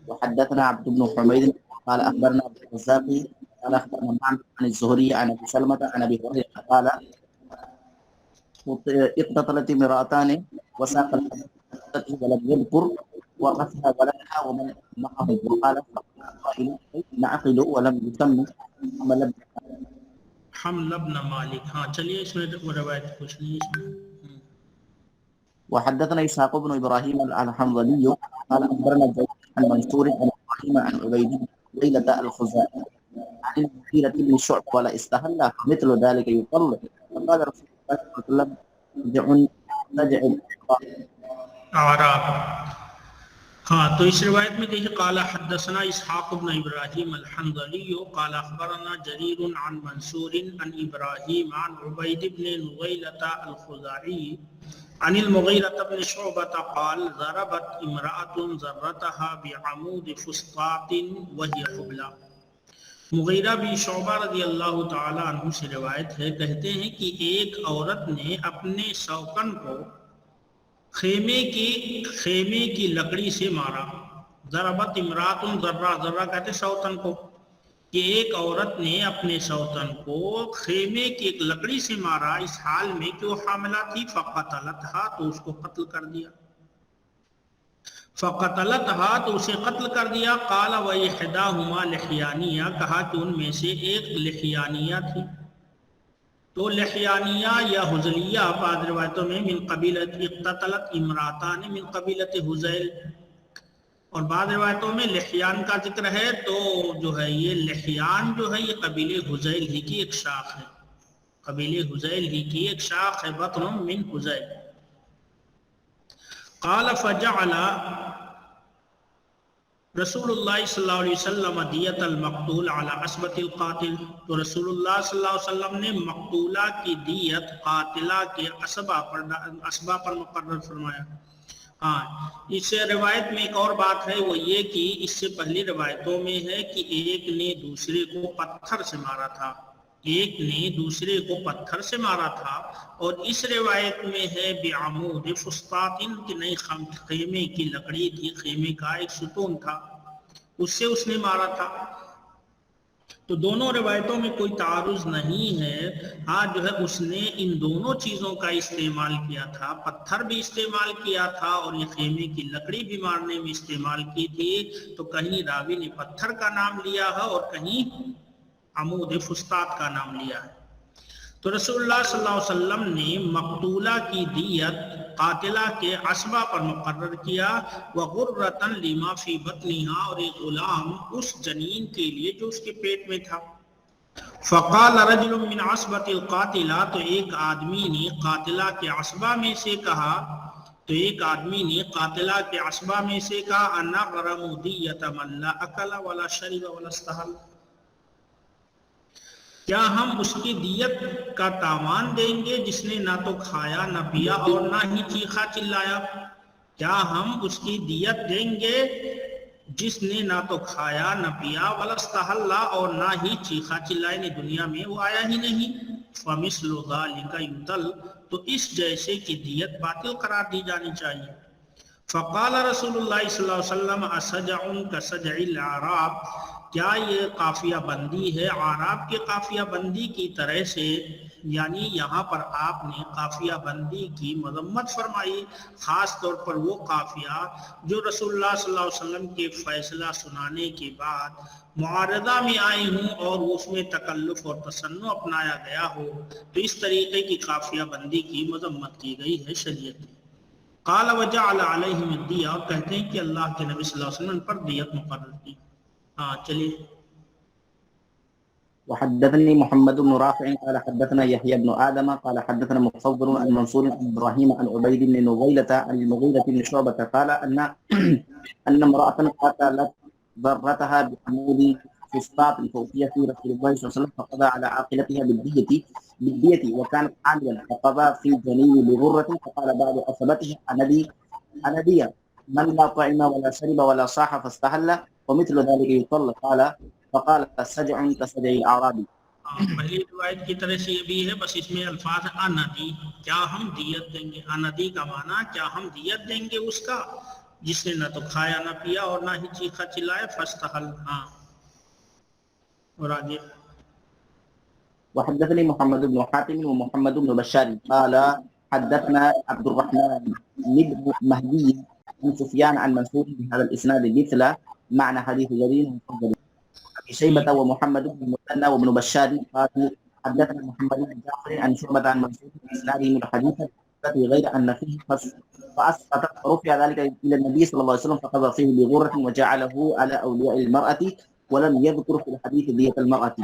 وحدثنا عبد بن حميد قال اخبرنا عبد الرزاق قال اخبرنا معمر عن الزهري عن ابي سلمة عن ابي هريرة قال اقتتلت امرأتان وساق الحديث ولم يذكر وغسل ولدها ومن معه وقال قائل نعقل ولم يسمى حمل ابن مالک. ہاں چلیے اس میں وہ روایت کچھ نہیں اس میں. وحدثنا اسحاق بن ابراهيم الحنظلي قال اخبرنا زيد عن منصور عن ابراهيم عن عبيد ليلة الخزاعي عن المغيرة بن شعبة ولا استهل مثل ذلك يقل فقال رسول الله صلى الله عليه وسلم تجعل اعراب. ہاں تو اس روایت میں دیکھیں قال حدثنا اسحاق بن ابراہیم الحنظلی قال اخبرنا جریر عن منصور عن ابراہیم عن عبید بن نغیلة الخزاعی عن المغیرة بن شعبة قال ضربت امرأة ذرتها بعمود فسطاط وهي حبلى. مغیرہ بن شعبہ رضی اللہ تعالی عنہ سے روایت ہے، کہتے ہیں کہ ایک عورت نے اپنے شوکن کو خیمے کی لکڑی سے مارا. ضربت امرات، ذرہ کہتے شوتن کو، کہ ایک عورت نے اپنے شوتن کو خیمے کی ایک لکڑی سے مارا اس حال میں کہ وہ حاملہ تھی. فقتلتها، تو اس کو قتل کر دیا. فقتلتها، تو اسے قتل کر دیا. قال وإحداهما لحیانیہ، کہا کہ ان میں سے ایک لحیانیہ تھی. تو لحیانیہ یا حزلیہ بعض روایتوں میں من قبیلت اقتتلت امراتان من قبیلت حزیل، اور بعض روایتوں میں لحیان کا ذکر ہے. تو جو ہے یہ لحیان جو ہے یہ قبیلے حزیل ہی کی ایک شاخ ہے، قبیلے حزیل ہی کی ایک شاخ ہے، بطن من حزیل. قال فجعل رسول اللہ صلی اللہ علیہ وسلم دیت المقتول علی عصبۃ القاتل. تو رسول اللہ صلی اللہ علیہ وسلم نے مقتولہ کی دیت قاتلہ کے عصبہ پر مقرر فرمایا. ہاں اس روایت میں ایک اور بات ہے، وہ یہ کہ اس سے پہلی روایتوں میں ہے کہ ایک نے دوسرے کو پتھر سے مارا تھا، ایک نے دوسرے کو پتھر سے مارا تھا. اور اس روایت میں ہے بعمود فسطاط، کہ نئی خیمے کی لکڑی تھی، خیمے کا ایک ستون تھا، اس سے اس نے مارا تھا. تو دونوں روایتوں میں کوئی تعارض نہیں ہے. ہاں جو ہے اس نے ان دونوں چیزوں کا استعمال کیا تھا، پتھر بھی استعمال کیا تھا اور یہ خیمے کی لکڑی بھی مارنے میں استعمال کی تھی. تو کہیں راوی نے پتھر کا نام لیا ہے اور کہیں عمود فسطاط کا نام لیا ہے. تو رسول اللہ صلی اللہ علیہ وسلم نے مقتولہ کی دیت قاتلہ کے عصبہ پر مقرر کیا. وغرۃ لما فی بطنها، اور ایک غلام اس جنین کے لیے جو اس کے پیٹ میں تھا. فقال رجل من عصبۃ القاتلہ، تو ایک آدمی نے قاتلہ کے عصبہ میں سے کہا، انا غرم دیت من لا اکل ولا شرب ولا استحل، کیا ہم اس کی دیت کا تاوان دیں گے جس نے نہ تو کھایا نہ پیا اور نہ ہی چیخا چلایا؟ کیا ہم اس کی دیت دیں گے جس نے نہ تو کھایا نہ پیا ولا استحل، اور نہ ہی چیخا چلایا، یعنی دنیا میں وہ آیا ہی نہیں؟ فمثل ذلک یقتل، تو اس جیسے کی دیت باطل قرار دی جانی چاہیے. فقال رسول اللہ صلی اللہ علیہ وسلم اسجع کسجع الاعراب، کیا یہ قافیہ بندی ہے اعراب کے قافیہ بندی کی طرح سے؟ یعنی یہاں پر آپ نے قافیہ بندی کی مذمت فرمائی، خاص طور پر وہ قافیہ جو رسول اللہ صلی اللہ علیہ وسلم کے فیصلہ سنانے کے بعد معارضہ میں آئے ہوں اور اس میں تکلف اور تصنع اپنایا گیا ہو. تو اس طریقے کی قافیہ بندی کی مذمت کی گئی ہے شریعت میں. قال وجعل علیہم الدیہ، اور کہتے ہیں کہ اللہ کے نبی صلی اللہ علیہ وسلم پر دیت مقرر کی. ہاں چلیے. وحدثني محمد بن رافع قال حدثنا يحيى بن آدم قال حدثنا مفضل عن منصور عن إبراهيم عن عبيد بن نغيلة عن المغيرة بن شعبة قال أن امرأة قتلت ضرتها بعمود فسطاط فأتي في رسول الله صلى الله عليه وسلم فقضى على عاقلتها بالدية وكانت حاملا، فقضى في الجنين بغرة. فقال بعض عصبته أنا دي من لا طعم ولا شرب ولا صاح فاستحل ومثل ذلك يطل. فقال سجع كسجع الاعرابی. پہلی روایت کی طرح سے یہ بھی ہے، بس اس میں الفاظ اندی، کیا ہم دیت دیں گے. اندی کا معنی کیا ہم دیت دیں گے اس کا. جس نے نہ تو کھایا نہ پیا اور نہ ہی چیخا چلایا فاستحل. ہاں اور آگے. وحدثني محمد بن حاتم ومحمد بن بشار قال حدثنا عبد الرحمن بن مهدي عن سفيان عن منصور بهذا الاسناد مثله معنى حديث جرير ومفضل. ابي شيبه ومحمد بن المثنى وابن بشار قالوا حدثنا محمد بن جعفر عن شعبة عن منصور باسناده من حديث غير ان فيه فاسقط رفع ذلك الى النبي صلى الله عليه وسلم فقضى فيه بغرة وجعله على اولياء المرأة ولم يذكر في الحديث دية المرأة.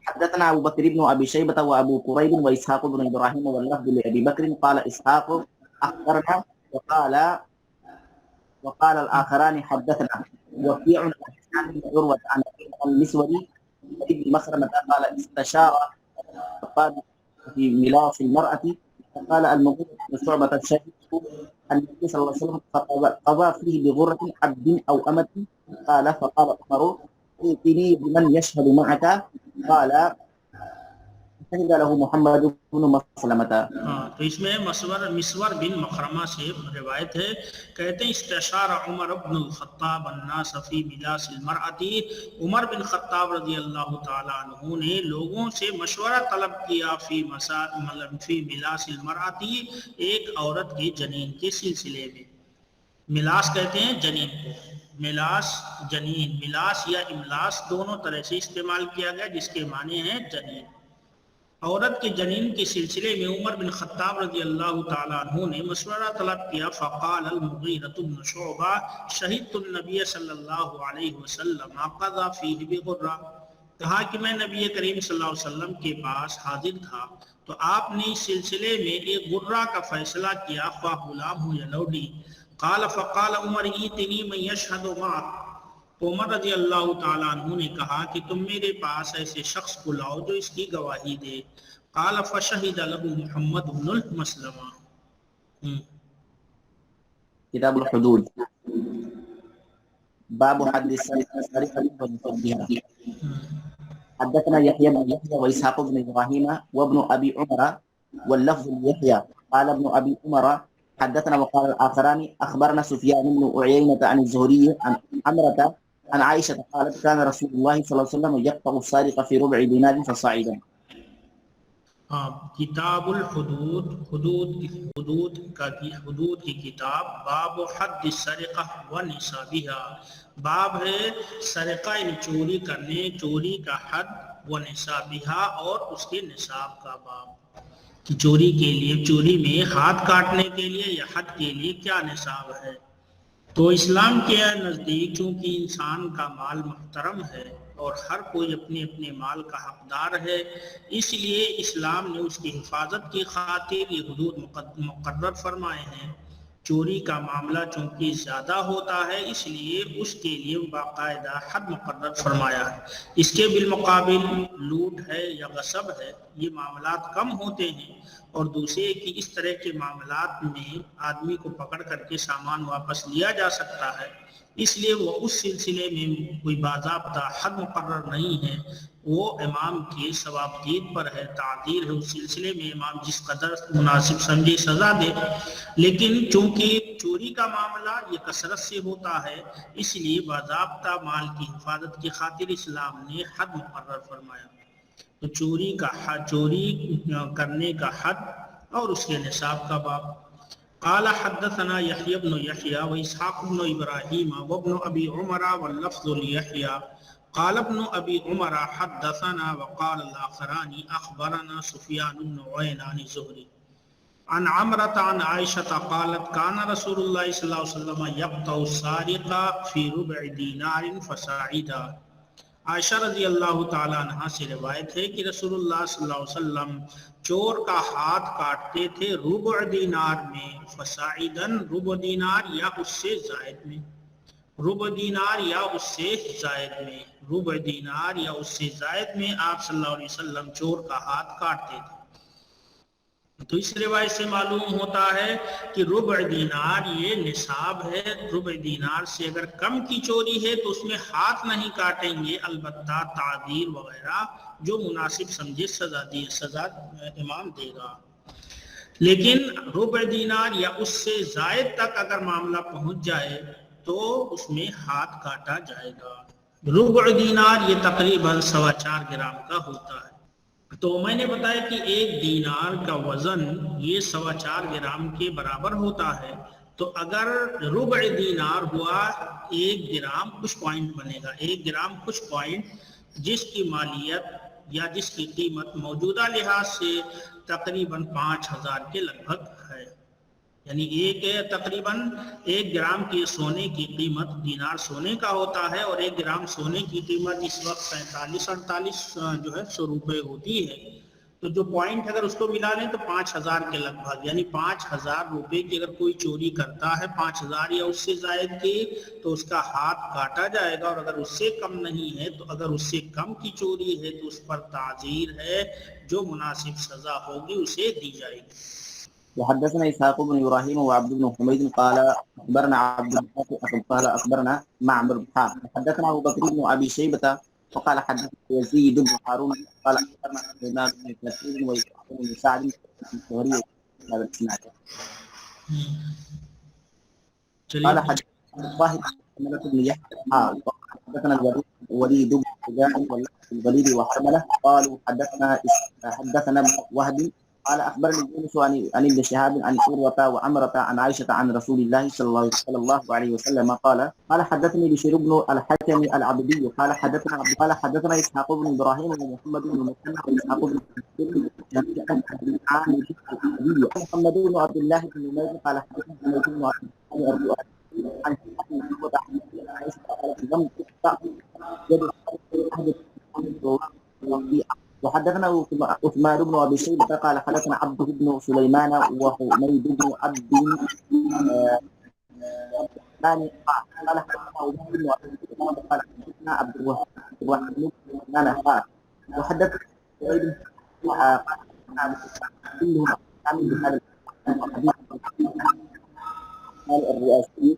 حدثنا ابو بكر بن ابي شيبه وابو كريب واسحاق بن ابراهيم واللفظ لابي بكر قال اسحاق اخبرنا وقال الاخران حدثنا وكيع عن عروه عن المسوري ابن مخرمه قال استشار قال في ميراث المراه فقال المغيرة بن شعبة الشهيد النبي صلى الله عليه وسلم قضى فيه بغرة عبد او امة قال فقال عمر ائتني بمن يشهد معك قال شهد له محمد بن مسلمة. تو اس میں مسور بن مخرمہ سے روایت ہے، کہتے ہیں استشار عمر بن الخطاب الناس فی ملاس المرأة، عمر بن خطاب رضی اللہ تعالیٰ عنہ نے لوگوں سے مشورہ طلب کیا فی ملاس المرأة، ایک عورت کے جنین کے سلسلے میں. ملاس کہتے ہیں جنین کو، ملاس جنین، ملاس یا املاس دونوں طرح سے استعمال کیا گیا جس کے معنی ہیں جنین. عورت کے جنین کے سلسلے میں عمر بن خطاب رضی اللہ تعالیٰ عنہ نے مشورہ طلب کیا. فقال المغیرۃ بن شعبہ شہدت النبی صلی اللہ علیہ وسلم قضى فیہ بغرہ، کہا کہ میں نبی کریم صلی اللہ علیہ وسلم کے پاس حاضر تھا تو آپ نے اس سلسلے میں ایک غرہ کا فیصلہ کیا، خواہ غلام ہو یا لوڈی. قال فقال عمر ایتنی من یشہد معک، تو عمر رضی اللہ تعالیٰ عنہ نے کہا کہ تم میرے پاس ایسے شخص کو لاؤ جو اس کی گواہی دے. قال فشہد له محمد بن المسلمہ. كتاب الحدود باب حد السرقة والمصدها. حدثنا يحيى بن يحيى وإسحاق بن إبراهيم وابن أبي عمر واللفظ ليحيى قال ابن أبي عمر حدثنا وقال الآخران أخبرنا سفيان بن عيينة عن الزهري عن عمرة عن عائشة قالت كان رسول الله صلى الله عليه وسلم يقطع السارق في ربع دينار فصاعدا. کتاب الحدود، حدود کی کتاب. باب حد السرقہ و نصابها، باب ہے سرقہ یعنی چوری کرنے، چوری کا حد، و نصابها اور اس کے نصاب کا باب، کہ چوری کے لیے، چوری میں ہاتھ کاٹنے کے لیے یا حد کے لیے کیا نصاب ہے. تو اسلام کے نزدیک چونکہ انسان کا مال محترم ہے اور ہر کوئی اپنے اپنے مال کا حقدار ہے، اس لیے اسلام نے اس کی حفاظت کی خاطر یہ حدود مقرر فرمائے ہیں. چوری کا معاملہ چونکہ زیادہ ہوتا ہے اس لیے اس کے لیے باقاعدہ حد مقرر فرمایا ہے. اس کے بالمقابل لوٹ ہے یا غصب ہے، یہ معاملات کم ہوتے ہیں، اور دوسرے کہ اس طرح کے معاملات میں آدمی کو پکڑ کر کے سامان واپس لیا جا سکتا ہے، اس لیے وہ اس سلسلے میں کوئی باضابطہ حد مقرر نہیں ہے. وہ امام کے ثوابدید پر ہے، تعدیر ہے، اس سلسلے میں امام جس قدر مناسب سمجھے سزا دے. لیکن چونکہ چوری کا معاملہ یہ کثرت سے ہوتا ہے اس لیے باضابطہ مال کی حفاظت کی خاطر اسلام نے حد مقرر فرمایا. تو چوری کرنے کا حد اور اس کے نصاب کا باب. قال حدثنا يحيى بن يحيى وإسحاق بن إبراهيم وابن أبي عمر واللفظ ليحيى قال ابن أبي عمر حدثنا وقال الآخران أخبرنا سفيان بن عيينة عن الزهري عن عمرة عن عائشة قالت كان رسول الله صلى الله عليه وسلم يقطع السارق في ربع دينار فصاعدا. عائشہ رضی اللہ تعالیٰ عنہ سے روایت ہے کہ رسول اللہ صلی اللہ علیہ وسلم چور کا ہاتھ کاٹتے تھے ربع دینار میں، فصاعدن ربع دینار یا اس سے زائد میں، ربع دینار یا اس سے زائد میں، ربع دینار یا اس سے زائد میں آپ صلی اللہ علیہ وسلم چور کا ہاتھ کاٹتے تھے. تو اس روایت سے معلوم ہوتا ہے کہ ربع دینار یہ نصاب ہے. ربع دینار سے اگر کم کی چوری ہے تو اس میں ہاتھ نہیں کاٹیں گے، البتہ تعدیر وغیرہ جو مناسب سمجھے سزا امام دے گا. لیکن ربع دینار یا اس سے زائد تک اگر معاملہ پہنچ جائے تو اس میں ہاتھ کاٹا جائے گا۔ ربع دینار یہ تقریباً 4.25 گرام کا ہوتا ہے۔ تو میں نے بتایا کہ ایک دینار کا وزن یہ 4.25 گرام کے برابر ہوتا ہے، تو اگر ربع دینار ہوا 1 گرام کچھ پوائنٹ بنے گا، 1 گرام کچھ پوائنٹ، جس کی مالیت یا جس کی قیمت موجودہ لحاظ سے تقریباً 5,000 کے لگ بھگ ہے، یعنی تقریباً 1 گرام کی سونے کی قیمت دینار سونے کا ہوتا ہے، اور 1 گرام سونے کی قیمت اس وقت 47-48 روپے ہوتی ہے۔ تو جو پوائنٹ اگر اس کو ملا لیں تو 5,000 کے لگ بھگ، یعنی 5,000 روپے کی اگر کوئی چوری کرتا ہے 5,000 یا اس سے زائد کی، تو اس کا ہاتھ کاٹا جائے گا، اور اگر اس سے کم نہیں ہے تو اگر اس سے کم کی چوری ہے تو اس پر تعزیر ہے، جو مناسب سزا ہوگی اسے دی جائے گی۔ وحدثنا إسحاق بن إبراهيم وعبد بن حميد قال أخبرنا عبد الله قال أخبرنا معمر حدثنا أبو بكر بن أبي شيبة وقال حدثنا يزيد بن هارون قال أخبرنا سليمان بن كثير وإسحاق بن سعد الثوري هذا الإسناد قال حدثنا الطاهر بن يحيى حدثنا الوليد بن شجاع والوليد وحرمله قالوا حدثنا وهب قال أخبرني يونس عن ابن شهاب عن عروة وعمرة عن عائشة عن رسول الله صلى الله عليه وسلم قال حدثني بشير بن الحكم العبدي قال حدثنا إسحاق بن إبراهيم ومحمد بن المثنى وإسحاق بن محمد بن عبد الله بن نمير قال حدثنا محمد بن عبد الله عن عائشة قالت لم تقطع يد أحد. وحدثنا عثمان بن ابي شيبه قال حدثنا عبد بن سليمان وحميد بن عبد قال حدثنا عبد بن قال حدثنا عبد الوهاب بن سليمان وحدثنا كلهم عن بهذا الرئاسي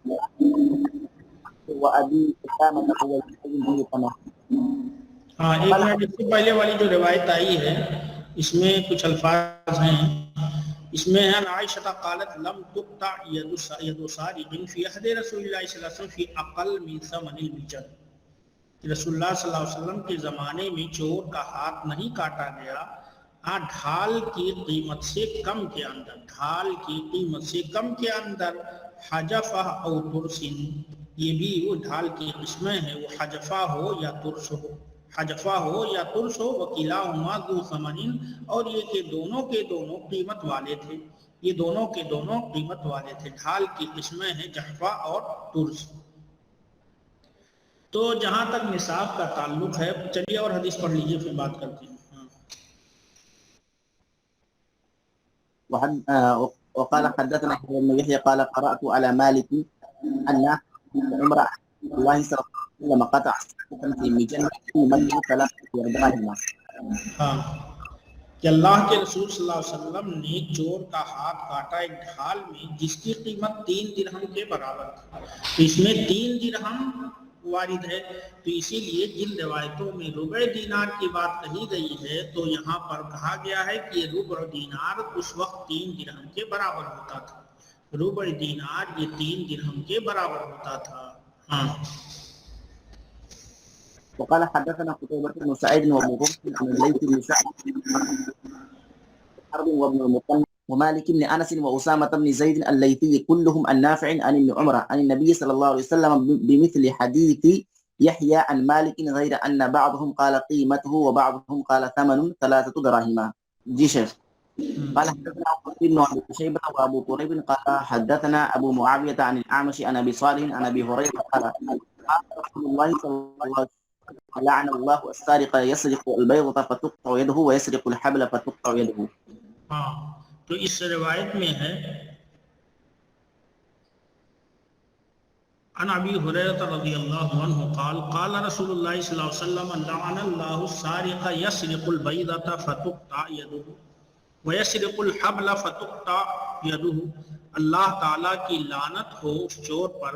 وابي اسامه هو الحي ہاں، ایک منٹ، اس سے پہلے والی جو روایت آئی ہے اس میں کچھ الفاظ ہیں، اس میں ہے عائشہ قالت لم تقطع يد سارق في عهد رسول الله صلی اللہ علیہ وسلم في اقل من ثمن المجن، رسول اللہ صلی اللہ علیہ وسلم کے زمانے میں چور کا ہاتھ نہیں کاٹا گیا ڈھال کی قیمت سے کم کے اندر، ڈھال کی قیمت سے کم کے اندر، حجفہ او ترسن، یہ بھی وہ ڈھال کی قسمیں ہیں، وہ حجفہ ہو یا ترس ہو، حجفہ ہو یا ترس ہو، وکلاہما ذو ثمن، اور یہ کہ دونوں کے دونوں قیمت والے تھے، یہ دونوں کے دونوں قیمت والے تھے، ڈھال کی قسمیں ہیں جحفہ اور ترس۔ تو جہاں تک نصاب کا تعلق ہے، چلیے اور حدیث پڑھ لیجیے پھر بات کرتے ہیں۔ وقال حدثنا ابن يحيى قال قرأت على مالك أن عمر الله صلى الله عليه وسلم قطع في مجنة مجنة 3 دراهم، ہاں، کہ اللہ کے رسول صلی اللہ علیہ وسلم نے چور کا ہاتھ کاٹا ایک ڈھال میں جس کی قیمت 3 درہم کے برابر تھی، تو اس میں 3 درہم وارد ہے، تو اسی لیے جن روایتوں میں ربع دینار کی بات کہی گئی ہے تو یہاں پر کہا گیا ہے کہ ربع دینار اس وقت 3 درہم کے برابر ہوتا تھا، ربع دینار یہ 3 درہم کے برابر ہوتا تھا۔ ہاں، وقال حدثنا قتيبة بن سعيد وابو بكر عن الليث بن سعد حرب وابن المطلب ومالك بن انس واسامة بن زيد الليثي كلهم عن نافع عن ابن عمر عن النبي صلى الله عليه وسلم بمثل حديث يحيى عن مالك غير ان بعضهم قال قيمته وبعضهم قال ثمن 3 دراهم. جی شیخ. قال حدثنا ابن ابي شيبة وابو قريب قال حدثنا ابو معاوية عن الاعمش عن ابي صالح عن ابي هريرة قال رسول الله صلى الله عليه وسلم لعن الله السارق يسرق البيضة فتقطع يده ويسرق الحبل فتقطع يده. ہاں، تو اس روایت میں ہے عن ابی ہریرہ رضی اللہ عنہ قال قال رسول اللہ صلی اللہ علیہ وسلم لعن اللہ السارق يسرق البيضة فتقطع يده ويسرق الحبل فتقطع يده، اللہ تعالیٰ کی لعنت ہو اس چور پر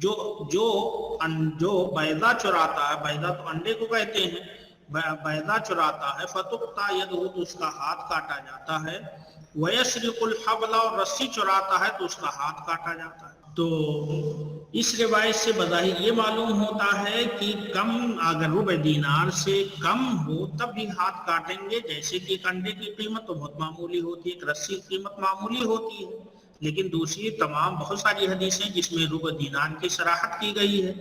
جو بیضہ چراتا ہے، بیضہ تو انڈے کو کہتے ہیں، بیضا چراتا ہے فتقطع یدہ تو اس کا ہاتھ کاٹا جاتا ہے، ویسرق الحبل اور رسی چراتا ہے تو اس کا ہاتھ کاٹا جاتا ہے۔ تو اس روایت سے بظاہر یہ معلوم ہوتا ہے کہ کم اگر ربع دینار سے کم ہو تب بھی ہاتھ کاٹیں گے، جیسے کہ ایک انڈے کی قیمت تو بہت معمولی ہوتی ہے، ایک رسی کی قیمت معمولی ہوتی ہے، لیکن دوسری تمام بہت ساری حدیثیں جس میں ربع دینار کی صراحت کی گئی ہے۔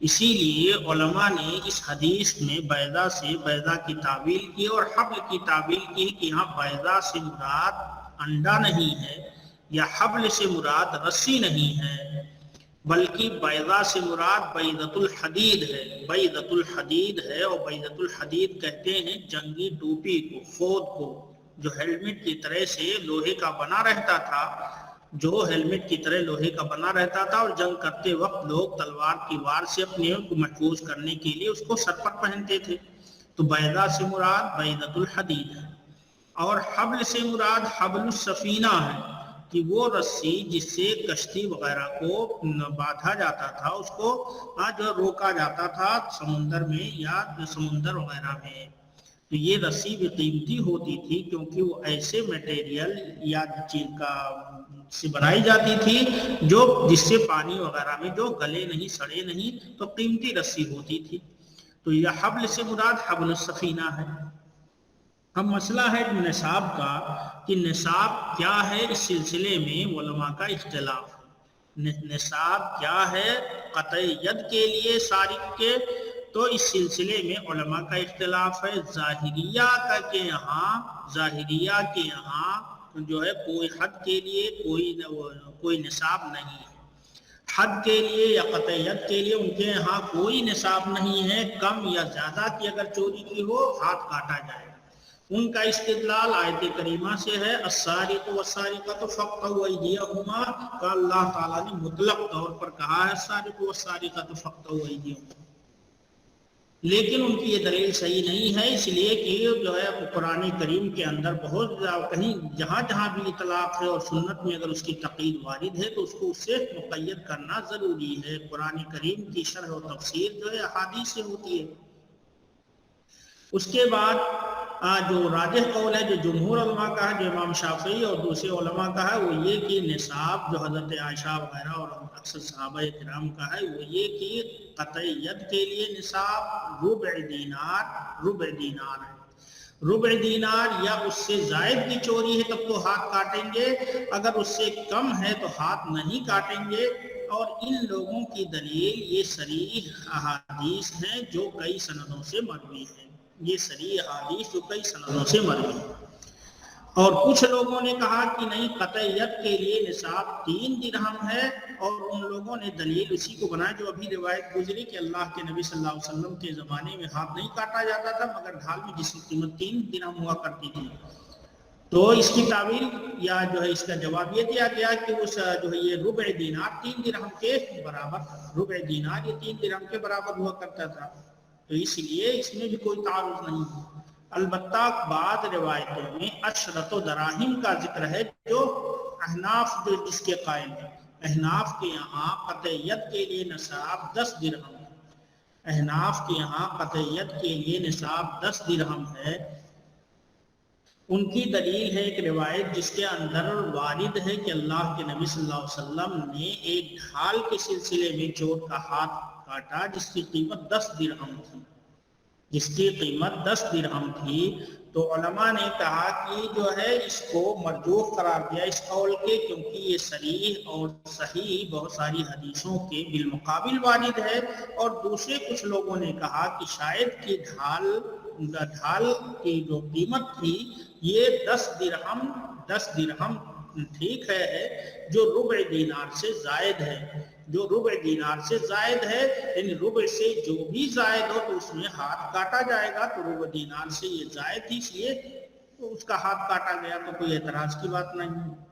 اسی لیے علماء نے اس حدیث میں بیضا سے بیضا کی تعویل کی اور حبل کی تعویل کی کہ یہاں بیضا سے مراد انڈا نہیں ہے یا حبل سے مراد رسی نہیں ہے، بلکہ بیضا سے مراد بیضۃ الحدید ہے، بیضۃ الحدید ہے۔ اور بیضۃ الحدید کہتے ہیں جنگی ٹوپی کو، خود کو، جو ہیلمٹ کی طرح سے لوہے کا بنا رہتا تھا، جو ہیلمٹ کی طرح لوہے کا بنا رہتا تھا، اور جنگ کرتے وقت لوگ تلوار کی وار سے اپنے کو محفوظ کرنے کے لیے اس کو سر پر پہنتے تھے، تو بیضا سے مراد بیضۃ الحدید ہے۔ اور حبل سے مراد حبل السفینہ ہے کہ وہ رسی جس سے کشتی وغیرہ کو باندھا جاتا تھا، اس کو جو روکا جاتا تھا سمندر میں یا سمندر وغیرہ میں، تو یہ رسی بھی قیمتی ہوتی تھی کیونکہ وہ ایسے میٹیریل یا چیز کا سے بنائی جاتی تھی جو جس سے پانی وغیرہ میں جو گلے نہیں سڑے نہیں، تو قیمتی رسی ہوتی تھی۔ تو یہ حبل سے مراد حبل السفینہ ہے۔ اب مسئلہ ہے نصاب کا کہ نصاب کیا ہے، اس سلسلے میں علماء کا اختلاف ہے۔ نصاب کیا ہے قطع ید کے لیے سارق کے، تو اس سلسلے میں علماء کا اختلاف ہے۔ ظاہریہ کے یہاں جو ہے کوئی حد کے لیے کوئی نصاب نہیں ہے، حد کے لیے یا قطع ید کے لیے ان کے یہاں کوئی نصاب نہیں ہے، کم یا زیادہ کی اگر چوری کی ہو ہاتھ کاٹا جائے۔ ان کا استدلال آیت کریمہ سے ہے، السارق والسارقۃ فاقطعوا ایدیہما، کا اللہ تعالیٰ نے مطلق طور پر کہا ہے السارق والسارقۃ فاقطعوا ایدیہما، لیکن ان کی یہ دلیل صحیح نہیں ہے، اس لیے کہ جو ہے قرآن کریم کے اندر بہت کہیں جہاں جہاں بھی اطلاق ہے اور سنت میں اگر اس کی تقید وارد ہے تو اس کو اس سے مقید کرنا ضروری ہے۔ قرآن کریم کی شرح و تفسیر جو ہے احادیث سے ہوتی ہے۔ اس کے بعد جو راجح قول ہے، جو جمہور علماء کا ہے، جو امام شافعی اور دوسرے علماء کا ہے، وہ یہ کہ نصاب جو حضرت عائشہ وغیرہ اور اکثر صحابہ کرام کا ہے، وہ یہ کہ قطع ید کے لیے نصاب ربع دینار ہے۔ ربع دینار یا اس سے زائد کی چوری ہے تب تو ہاتھ کاٹیں گے، اگر اس سے کم ہے تو ہاتھ نہیں کاٹیں گے۔ اور ان لوگوں کی دلیل یہ صریح احادیث ہیں جو کئی سندوں سے مروی ہیں، یہ صریح احادیث جو کئی سندوں سے مروی ہیں۔ اور کچھ لوگوں نے کہا کہ نہیں، قطع ید کے لیے نصاب 3 درہم ہے، اور ان لوگوں نے دلیل اسی کو بنایا جو ابھی روایت گزری کہ اللہ کے نبی صلی اللہ علیہ وسلم کے زمانے میں ہاتھ نہیں کاٹا جاتا تھا مگر ڈھال میں جس کی قیمت 3 درہم ہوا کرتی تھی۔ تو اس کی تعویل یا جو ہے اس کا جواب یہ دیا گیا کہ اس جو ہے یہ ربع دینار 3 درہم کے برابر، ربع دینار یہ 3 درہم کے برابر ہوا کرتا تھا، تو اس لیے اس میں بھی کوئی تعارض نہیں ہے۔ البتہ بعض روایتوں میں عشرۃ دراہم کا ذکر ہے، جو احناف جو جس کے قائل ہیں، احناف کے یہاں قطع ید کے لیے نصاب 10 درہم ہے، احناف کے یہاں قطع ید کے لیے نصاب 10 درہم ہے۔ ان کی دلیل ہے ایک روایت جس کے اندر وارد ہے کہ اللہ کے نبی صلی اللہ علیہ وسلم نے ایک ڈھال کے سلسلے میں چور کا ہاتھ کاٹا جس کی قیمت 10 درہم تھی، جس کی قیمت 10 درہم تھی۔ تو علماء نے کہا کہ جو ہے اس کو مرجوح قرار دیا اس قول کے، کیونکہ یہ صریح اور صحیح بہت ساری حدیثوں کے بالمقابل وارد ہے۔ اور دوسرے کچھ لوگوں نے کہا کہ شاید کہ ڈھال کی جو قیمت تھی یہ 10 درہم ٹھیک ہے، جو ربع دینار سے زائد ہے، جو ربع دینار سے زائد ہے، یعنی ربع سے جو بھی زائد ہو تو اس میں ہاتھ کاٹا جائے گا، تو ربع دینار سے یہ زائد تھی اس لیے اس کا ہاتھ کاٹا گیا، تو کوئی اعتراض کی بات نہیں ہے۔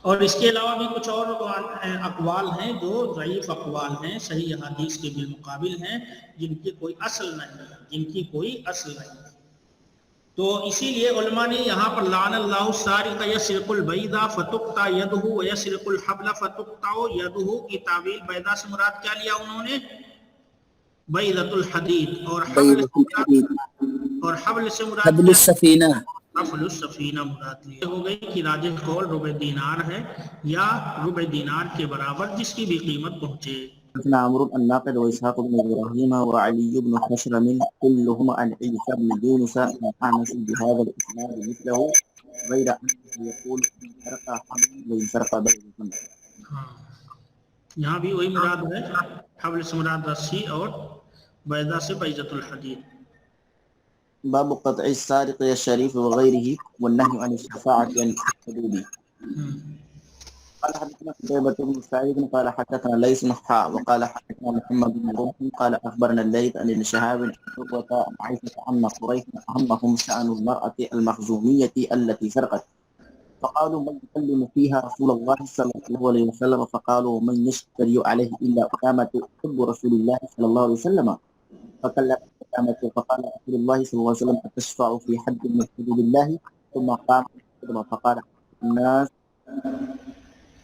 اور اس کے علاوہ بھی کچھ اور اقوال ہیں جو ضعیف اقوال ہیں، صحیح حدیث کے بالمقابل ہیں، جن کی کوئی اصل نہیں ہے، تو اسی لیے علماء نے یہاں پر لعن اللہ السارق یسرق البیض فتقطع یدہ ویسرق الحبل فتقطع یدہ کی تعویل بیضا سے مراد کیا لیا انہوں نے؟ بیضۃ الحدید اور بیضۃ الحدید حبل سے مراد حبل السفینہ حفل السفینہ مراد لی ہو گئی کہ راجح قول ربع دینار ہے یا ربع دینار کے برابر جس کی بھی قیمت پہنچے. حدثنا عمرو الناقد وإسحاق بن إبراهيم وعلي بن خشرم كلهم عن عيسى بن يونس عن أنس بهذا الإسناد مثله غير أنه يقول إن سرق حبل وإن سرق بيضة. ہاں یہاں بھی وہی مراد ہے، حبل سے مراد رسی اور بیضہ سے بیضۃ الحدید. باب قطع السارق الشريف وغيره والنهي عن الشفاعة عن الحدود. قال حدثنا قتيبة بن سعيد قال حدثنا ليس حاء وقال حدثنا محمد بن رمح قال أخبرنا الليث عن ابن شهاب عن عروة عن عائشة أن قريش أهمهم شأن المرأة المخزومية التي سرقت فقالوا من يكلم فيها رسول الله صلى الله عليه وسلم فقالوا من يشتري عليه إلا أسامة حب رسول الله صلى الله عليه وسلم فكلم أسامة فقال رسول الله صلى الله عليه وسلم أتشفع في حد من حدود الله ثم قام فقال الناس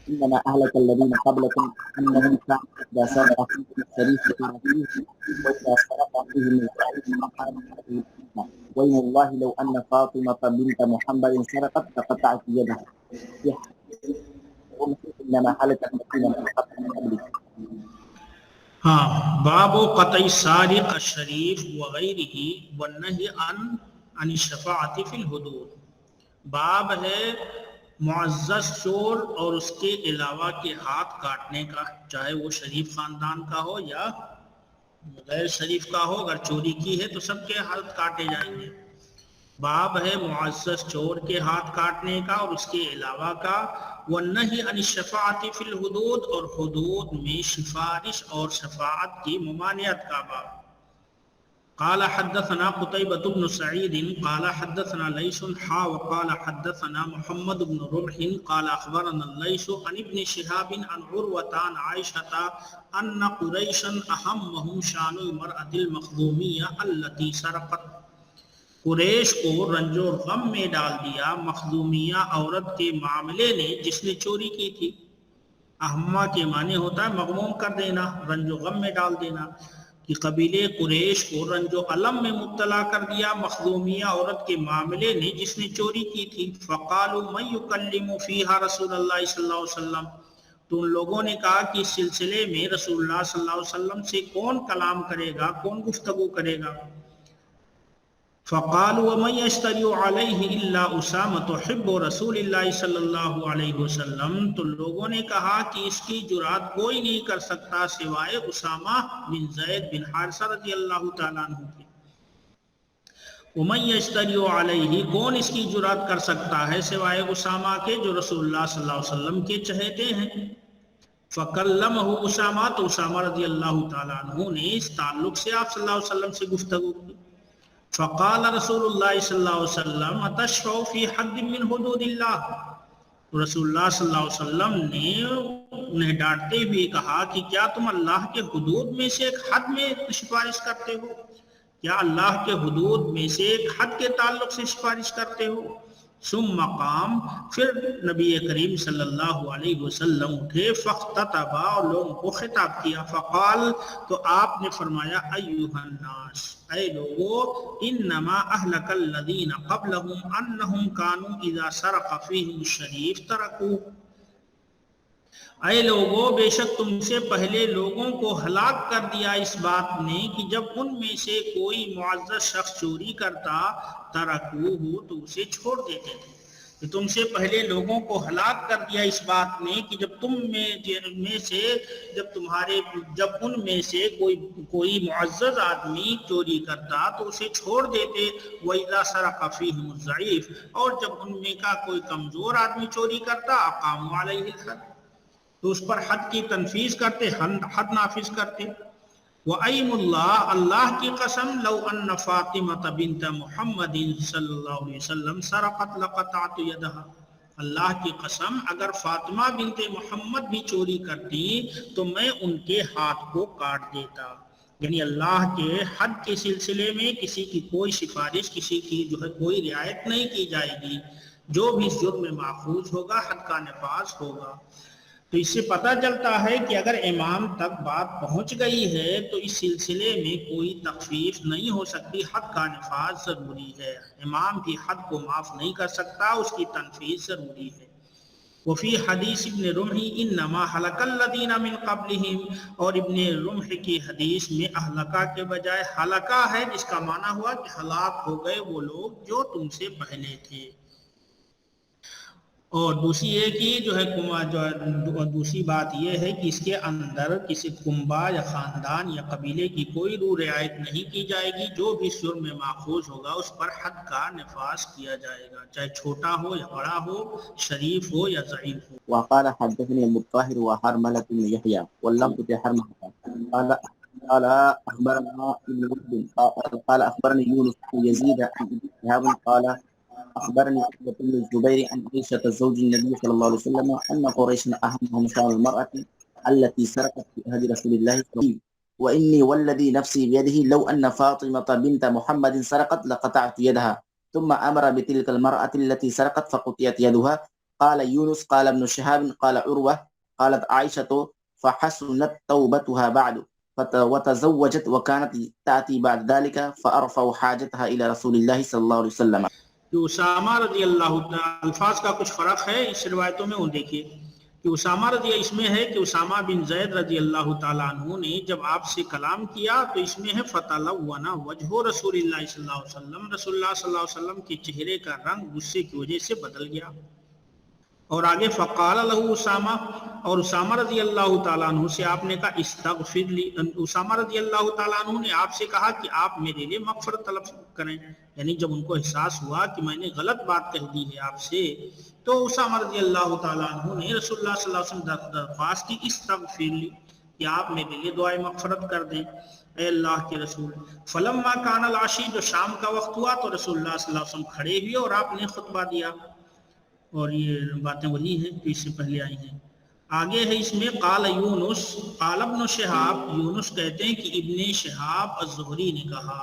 إنما أهلك الذين قبلكم أنهم كانوا إذا سرق فيهم الشريف تركوه وإذا سرق فيهم الضعيف أقاموا عليه الحكمة وإن الله لو أن فاطمة بنت محمد سرقت لقطعت يدها إنما هلك الذين من قبلك. ہاں باب قطع السارق الشریف وغیرہ والنہی عن الشفاعۃ فی الحدود. باب ہے معزز چور اور اس کے علاوہ کے ہاتھ کاٹنے کا، چاہے وہ شریف خاندان کا ہو یا غیر شریف کا ہو. اگر چوری کی ہے تو سب کے ہاتھ کاٹے جائیں گے. باب ہے معزز چور کے ہاتھ کاٹنے کا اور اس کے علاوہ کا. والنہی عن الشفاعۃ فی الحدود اور حدود میں سفارش اور شفاعت کی ممانعت کا باب. قال حدثنا قتيبة بن سعيد قال حدثنا ليس حا وقال حدثنا محمد بن رمح قال أخبرنا الليث عن ابن شهاب عن عروة عن عائشة أن قريشا أهمهم شأن المرأة المخزومية التي سرقت. قریش کو رنج و غم میں ڈال دیا مخزومیہ عورت کے معاملے نے جس نے چوری کی تھی. اہمہ کے معنی ہوتا ہے مغموم کر دینا، رنج و غم میں ڈال دینا. کہ قبیلے قریش کو رنج و علم میں مبتلا کر دیا مخزومیہ عورت کے معاملے نے جس نے چوری کی تھی. فقالوا من يكلم فيها رسول اللہ صلی اللہ علیہ وسلم. تو ان لوگوں نے کہا کہ اس سلسلے میں رسول اللہ صلی اللہ علیہ وسلم سے کون کلام کرے گا، کون گفتگو کرے گا. فقالوا ومن يشتري عليه الا اسامة حب رسول اللہ صلی اللہ علیہ وسلم. تو لوگوں نے کہا کہ اس کی جرات کوئی نہیں کر سکتا سوائے اسامہ بن زید بن حارثہ رضی اللہ تعالیٰ عنہ کے. ومن يشتري عليه کون اس کی جرات کر سکتا ہے سوائے اسامہ کے جو رسول اللہ صلی اللہ علیہ وسلم کے چہیتے ہیں. فکلمہ اسامہ تو اسامہ رضی اللہ تعالیٰ عنہ نے اس تعلق سے آپ صلی اللہ علیہ وسلم سے گفتگو کی. فقال رسول اللہ صلی اللہ علیہ وسلم اتشفع فی حد من حدود اللہ. رسول اللہ صلی اللہ علیہ وسلم نے انہیں ڈانٹتے ہوئے کہا کہ کیا تم اللہ کے حدود میں سے ایک حد میں سفارش کرتے ہو؟ کیا اللہ کے حدود میں سے ایک حد کے تعلق سے سفارش کرتے ہو؟ ثم قام پھر نبی کریم صلی اللہ علیہ وسلم اٹھے فاختتبا اور لوگوں کو خطاب کیا. فقال تو آپ نے فرمایا ایھا الناس اے لوگو انما اہلک الذین قبلہم انہم کانوا اذا سرق فیہم الشریف ترکوہ. اے لوگو بے شک تم سے پہلے لوگوں کو ہلاک کر دیا اس بات نے کہ جب ان میں سے کوئی معزز شخص چوری کرتا ترکوہ تو اسے چھوڑ دیتے تھے. کہ تم سے پہلے لوگوں کو ہلاک کر دیا اس بات نے کہ جب ان میں سے کوئی معزز آدمی چوری کرتا تو اسے چھوڑ دیتے. وَإِذَا سَرَقَ فِيهِمُ الضَّعِيفُ اور جب ان میں کا کوئی کمزور آدمی چوری کرتا أَقَامُوا عَلَيْهِ الْحَدَّ تو اس پر حد کی تنفیذ کرتے، حد نافذ کرتے. وَأَيْمُ اللَّهِ اللہ کی قسم لو ان فاطمة بنت محمد صلی اللہ علیہ وسلم سرقت لقطعت يدها. اللہ کی قسم اگر فاطمہ بنت محمد بھی چوری کرتی تو میں ان کے ہاتھ کو کاٹ دیتا. یعنی اللہ کے حد کے سلسلے میں کسی کی کوئی سفارش، کسی کی جو ہے کوئی رعایت نہیں کی جائے گی. جو بھی جرم میں ماخوذ ہوگا حد کا نفاذ ہوگا. تو اس سے پتہ چلتا ہے کہ اگر امام تک بات پہنچ گئی ہے تو اس سلسلے میں کوئی تخفیف نہیں ہو سکتی، حد کا نفاذ ضروری ہے، امام بھی حد کو معاف نہیں کر سکتا، اس کی تنفیذ ضروری ہے۔ وفی حدیث ابن رمح انما ہلک الذین من قبلہم، اور ابن رمح کی حدیث میں اہلکا کے بجائے ہلکا ہے، جس کا معنی ہوا کہ ہلاک ہو گئے وہ لوگ جو تم سے پہلے تھے۔ اور دوسری یہ کہ جو ہے دوسری بات یہ ہے کہ اس کے اندر کسی کنبہ یا خاندان یا قبیلے کی کوئی روح رعایت نہیں کی جائے گی، جو بھی سر میں ماخوذ ہوگا اس پر حد کا نفاذ کیا جائے گا، چاہے چھوٹا ہو یا بڑا ہو، شریف ہو یا ضعیف ہو۔ وقال حدثني ابو الطاهر وحرملة بن يحيى واللفظ لحرملة قال اخبرنا ابن وهب قال اخبرني يونس بن يزيد عن ابن شهاب قال اخبرني عتبة بن الزبير عن عائشة زوج النبي صلى الله عليه وسلم ان قريشا اهمهم شان المرأة التي سرقت في عهد رسول الله صلى الله عليه وسلم واني والذي نفسي بيده لو ان فاطمة بنت محمد سرقت لقطعت يدها ثم امر بتلك المرأة التي سرقت فقطعت يدها. قال يونس قال ابن شهاب قال عروة قالت عائشة فحسنت توبتها بعد وتزوجت وكانت تأتي بعد ذلك فأرفع حاجتها إلى رسول الله صلى الله عليه وسلم. جو اسامہ رضی اللہ تعالیٰ، الفاظ کا کچھ فرق ہے اس روایتوں میں، وہ دیکھیے کہ اسامہ رضی اس میں ہے کہ اسامہ بن زید رضی اللہ تعالیٰ عنہ نے جب آپ سے کلام کیا تو اس میں ہے فتلون وجہ رسول اللہ صلی اللہ علیہ وسلم، رسول اللہ صلی اللہ علیہ وسلم کے چہرے کا رنگ غصے کی وجہ سے بدل گیا۔ اور آگے فقال له اسامہ، اور اسامہ رضی اللہ تعالیٰ عنہ سے آپ نے کہا استغفر لی، اسامہ رضی اللہ تعالیٰ عنہ نے آپ سے کہا کہ آپ میرے لیے مغفرت طلب کریں، یعنی جب ان کو احساس ہوا کہ میں نے غلط بات کہہ دی ہے آپ سے، تو اسامہ رضی اللہ تعالیٰ عنہ نے رسول اللہ صلی اللہ علیہ وسلم درخواست کی استغفر لی کہ آپ میرے لیے دعائے مغفرت کر دیں اے اللہ کے رسول۔ فلما کان العشی، جو شام کا وقت ہوا تو رسول اللہ صلی اللہ علیہ وسلم کھڑے ہوئے اور آپ نے خطبہ دیا، اور یہ باتیں وہی ہیں جو اس سے پہلے آئی ہیں۔ آگے ہے اس میں قال یونس قال ابن شہاب، یونس کہتے ہیں کہ ابن شہاب الزہری نے کہا،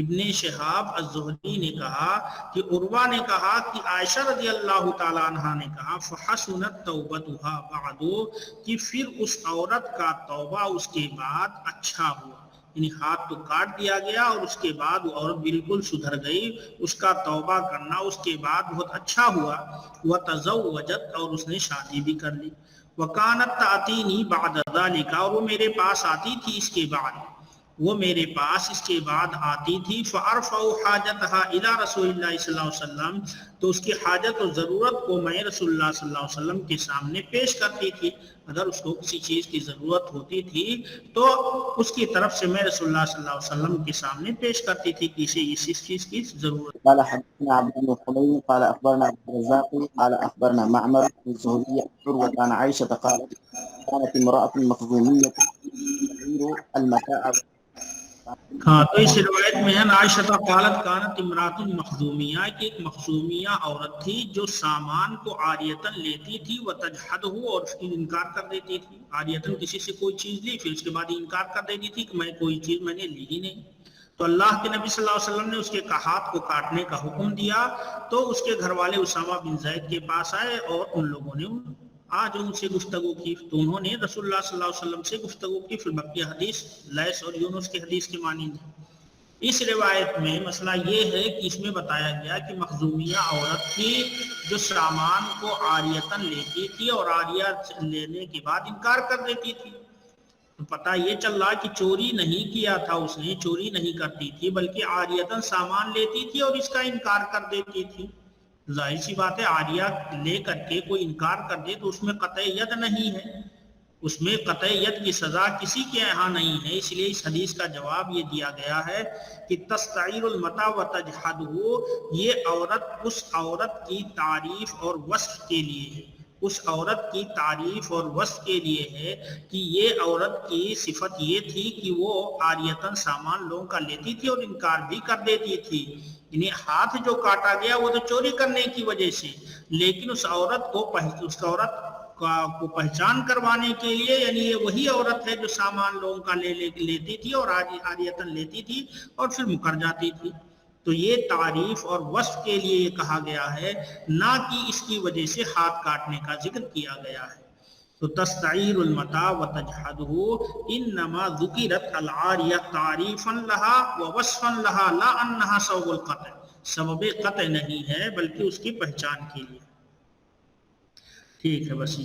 ابن شہاب الزہری نے کہا کہ عروہ نے کہا کہ عائشہ رضی اللہ تعالیٰ عنہ نے کہا فحسنت توبتها بعد، کہ پھر اس عورت کا توبہ اس کے بعد اچھا ہوا، یعنی ہاتھ تو کاٹ دیا گیا اور اس کے بعد وہ عورت بالکل سدھر گئی، اس کا توبہ کرنا اس کے بعد بہت اچھا ہوا۔ وتزوجت، اور اس نے شادی بھی کر لی۔ وکانت تأتینی بعد ذلک، اور وہ میرے پاس آتی تھی اس کے بعد، وہ میرے پاس اس کے بعد آتی تھی۔ فارفع حاجتها الى رسول اللہ صلی اللہ علیہ وسلم، تو اس کی حاجت اور ضرورت کو میں رسول اللہ صلی اللہ علیہ وسلم کے سامنے پیش کرتی تھی، اگر اس کو کسی چیز کی ضرورت ہوتی تھی تو اس کی طرف سے میں رسول اللہ صلی اللہ علیہ وسلم کے سامنے پیش کرتی تھی کہ اسے اس چیز کی ضرورت۔ قال حدثنا عبد بن حميد قال اخبرنا عبد الرزاق قال اخبرنا معمر بن الزهري عروة عن عائشة قالت كانت امرأة مخزومية تعير المتاع۔ ہاں، تو اس روایت میں ہے عائشہ قالت کانت امرات مخزومیہ، کہ ایک مخزومیہ عورت تھی جو سامان کو عاریتن لیتی تھی وتجحدہ، اور اس کی انکار کر دیتی تھی، عاریتن کسی سے کوئی چیز لی پھر اس کے بعد انکار کر دیتی تھی کہ میں کوئی چیز میں نے لی ہی نہیں۔ تو اللہ کے نبی صلی اللہ علیہ وسلم نے اس کے ہاتھ کو کاٹنے کا حکم دیا، تو اس کے گھر والے اسامہ بن زید کے پاس آئے اور ان لوگوں نے آج ان سے گفتگو کی، تو انہوں نے رسول اللہ صلی اللہ علیہ وسلم سے گفتگو کی۔ پھر بقیہ حدیث لیث اور یونس کی حدیث کے مانند ہے۔ اس روایت میں مسئلہ یہ ہے کہ اس میں بتایا گیا کہ مخزومیہ عورت تھی جو سامان کو عاریتن لیتی تھی اور عاریہ لینے کے بعد انکار کر دیتی تھی۔ تو پتہ یہ چل رہا کہ چوری نہیں کیا تھا، اس نے چوری نہیں کرتی تھی بلکہ عاریتن سامان لیتی تھی اور اس کا انکار کر دیتی تھی۔ ظاہر سی بات ہے عاریہ لے کر کے کوئی انکار کر دے تو اس میں قطع ید نہیں ہے، اس میں قطع ید کی سزا کسی کے یہاں نہیں ہے۔ اس لیے اس حدیث کا جواب یہ دیا گیا ہے کہ تستعیر المتاع وتجحدہ، یہ عورت اس عورت کی تعریف اور وصف کے لیے ہے، اس عورت کی تعریف اور وصف کے لیے ہے کہ یہ عورت کی صفت یہ تھی کہ وہ عاریتاً سامان لوگوں کا لیتی تھی اور انکار بھی کر دیتی تھی، یعنی ہاتھ جو کاٹا گیا وہ تو چوری کرنے کی وجہ سے، لیکن اس عورت کو پہچان کروانے کے لیے، یعنی یہ وہی عورت ہے جو سامان لوگوں کا لیتی تھی اور عاریتاً لیتی تھی اور پھر مکر جاتی تھی۔ تو یہ تعریف اور وصف کے لیے یہ کہا گیا ہے، نہ کہ اس کی وجہ سے ہاتھ کاٹنے کا ذکر کیا گیا ہے۔ تو تو تستعیر المتاع وتجحده انما ذکرت العاریہ تعریفا لها ووصفا لها لا انها سبب القطع، سبب قطع نہیں ہے بلکہ اس کی پہچان کے لیے. ٹھیک ہے بس.